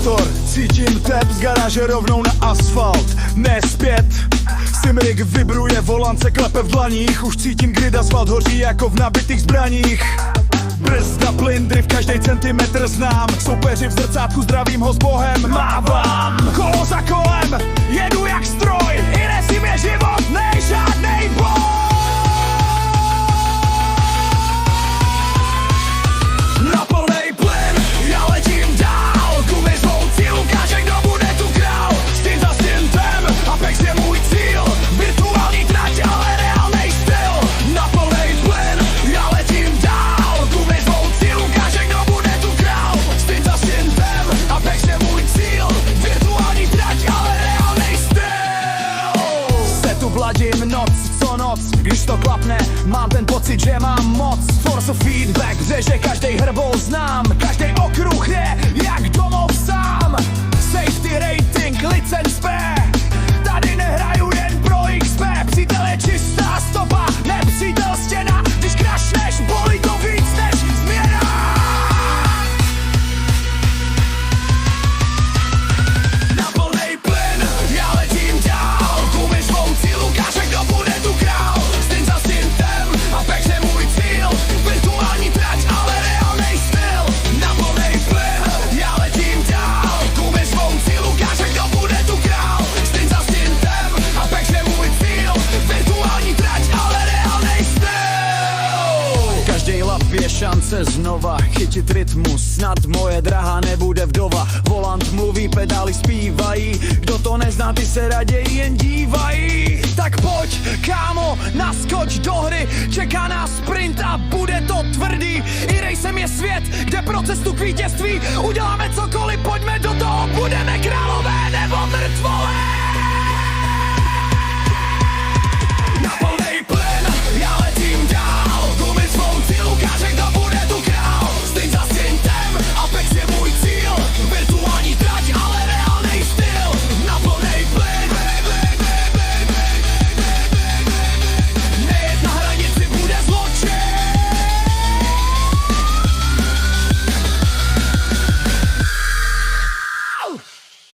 motor, cítím tep z garáže rovnou na asfalt, ne zpět. Simrik vibruje, volant se klepe v dlaních, už cítím, kdy asfalt hoří jako v nabitých zbraních. Brzda, plyn, drift, každej centimetr znám, soupeři v zrcátku, zdravím ho s Bohem, mávám. Kolo za kolem, jedu jak stroj, i nesím je život, nej žádnej boj. Na plnej plyn, já letím dál, gumy svou cíl, ukáže, kdo bude tu král. Stin za stintem, Apex je můj cíl, virtuální trať, ale reálnej styl. Na plnej plyn, já letím dál, gumy svou cíl, ukáže, kdo bude tu král. Stin za stintem, Apex je můj cíl, virtuální trať, ale reálnej styl. Se tu vladím noc, co noc, když to klapne, mám ten pocit, že mám moc. Force of feedback, řeže každej hrbol znám, každej okruh je jak domov sám. Safety rating, licenc P, tady nehraju jen pro XP. Přítel je čistá stopa, nepřítel stěna, když krašneš, bolí to víc než změna. Na plnej plyn, já letím dál, gumy svou cíl, ukáže, kdo bude tu král. Stin za stintem, Apex je můj cíl, virtuální trať, ale reálnej styl. Na plnej plyn, já letím dál, gumy svou cíl, ukáže, kdo bude tu král. Stin za stintem, Apex je můj cíl, virtuální trať, ale reálnej styl. Každej lap je šance znova chytit rytmus, snad moje drahá nebude vdova. Volant mluví, pedály zpívají, kdo to nezná, ty se raději jen dívají. Tak pojď, kámo, naskoč do hry, čeká nás sprint a bude to tvrdý. I racem je svět, kde pro cestu k vítězství uděláme cokoliv, pojďme do toho, budeme